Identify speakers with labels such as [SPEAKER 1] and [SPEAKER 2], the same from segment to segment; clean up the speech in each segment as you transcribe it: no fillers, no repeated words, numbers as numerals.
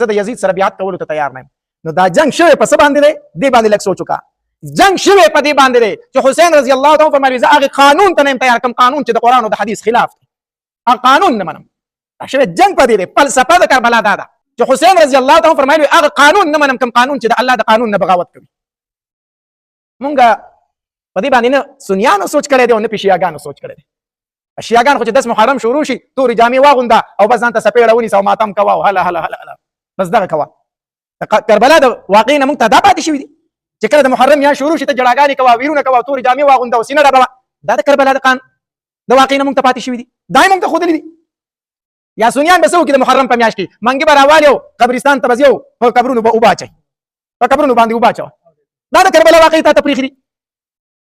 [SPEAKER 1] زه د یزید سره بیعت کولو ته تیار نه یم. نو دا جنگ شوی په څه باندې دی؟ دې باندې لږ سوچ وکړه. جنگ شوی په دې باندې دی چې حسین رضی الله تعالی عنہ فرمایي زه هغه قانون ته نه یم تیار، کوم قانون چې د قرآن او د حدیث خلاف دی، هغه قانون نه منم. شوی جنگ په دې دی. فلسفه د کربلا دا ده چې حسین رضی الله تعالی عنہ فرمایي هغه قانون نه منم کوم قانون چې د الله د قانون نه بغاوت کوي. مونږ په دې باندې نه سنیانو سوچ کړی دی او نه شیعاګانو سوچ کړی دی. شیعاګان خو چې 10 محرم شروع شي تورې جامې واغونده او بس ځان ته څپېړه ونیسه او ماتم کوه او هله هله هله بس دغه کوه. کربلا د واقع نه مونږ ته دا پاتې شوي دي چې کله د محرم میاشت شروع شي ته جړاګانې کوه، ویرونه کوه، تورې جامې واغونده او سینه ډبوه. دا د کربلا د واقع نه مونږ ته پاتې شوي دي. دا یې مونږ ته ښودلي دي. یا سنیان به څه وکړي د محرم په میاشت کې منګي به راوالي او قبرستان ته به ځي او په قبرونو به اوبه اچوي، په قبرونو باندې اوبه اچوه. دا د کربلا واقع ته پرېښي دي.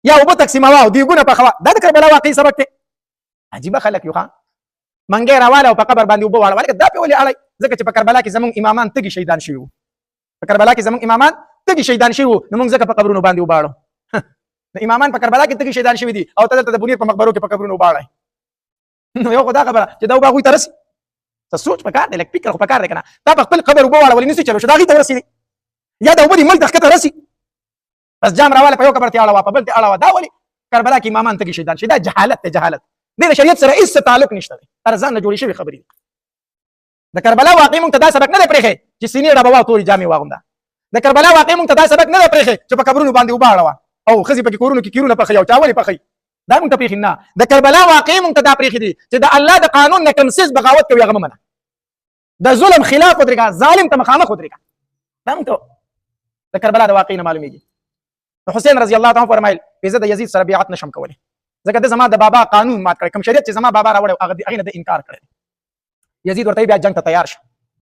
[SPEAKER 1] یا اوبه تقسیموه او دیګونه پخوه، دا د کربلا واقعي سبق دی. عجیبه خلک یو ښه منګی راواله او په قبر باندې اوبه واړوه. لکه دا پې ولې اړئ؟ ځکه چې په کربلا کې زموږ امامان تږي شهیدان شوي وو. په کربلا کې زموږ امامان تږي شهیدان شوي وو، نو موږ ځکه په قبرونو باندې اوبه اړوو. د امامان په کربلا کې تږي شهیدان شوي دي او ته دلته د بنیر په مقبرو کې په قبرونو اوبه اړئ. نو یو خو دا خبره چې دا اوبه هغوی ته رسي. ته سوچ پکار دی، لږ فکر خو پکار دی که نه. تا په خپل قبر اوبه واړولې نسي چلو شو، دا هغوی ته ورسېدې. یا دا اوبه دې ملک ته ښکته رسي، بس جام راواله په یو قبر ته اړوه په بل ته اړوه. دا ولې کربلا کې امامان تږي شهیدان شوي؟ دا جهالت دی، جهالت. دې د شریعت سره هېڅ تعلق نشته دی، هر ځان نه جوړې شوې خبرې دي. د کربلا واقع مونږ ته دا سبق نه دی پرېښی چې سینې ډبوه او تورې جامې واغونده. د کربلا واقع مونږ ته دا سبق نه دی پرېښی چې په قبرونو باندې اوبه اړوه او ښځې پکې کورونو کې کیرونه پخوي او چا ولې پخوي. دا مونږ ته پرېښي نه. د کربلا واقع مونږ ته دا پرېښي دي چې د الله د قانون نه کوم څیز بغاوت کوي هغه مه منه. د ظلم خلاف ودرېږه، ظالم ته مخامخ ودرېږه. دا مونږ ته د کربلا د واقع نه معلومېږي. نو حسین رضی الله تعالی عنہ فرمایل زه د یزید سره بیعت نشم کولی ځکه د زما د بابا قانون مات کړی، کوم شریعت چې زما بابا راوړی هغې نه د انکار کړی. یزید ورته بیا جنګ ته تیار شه.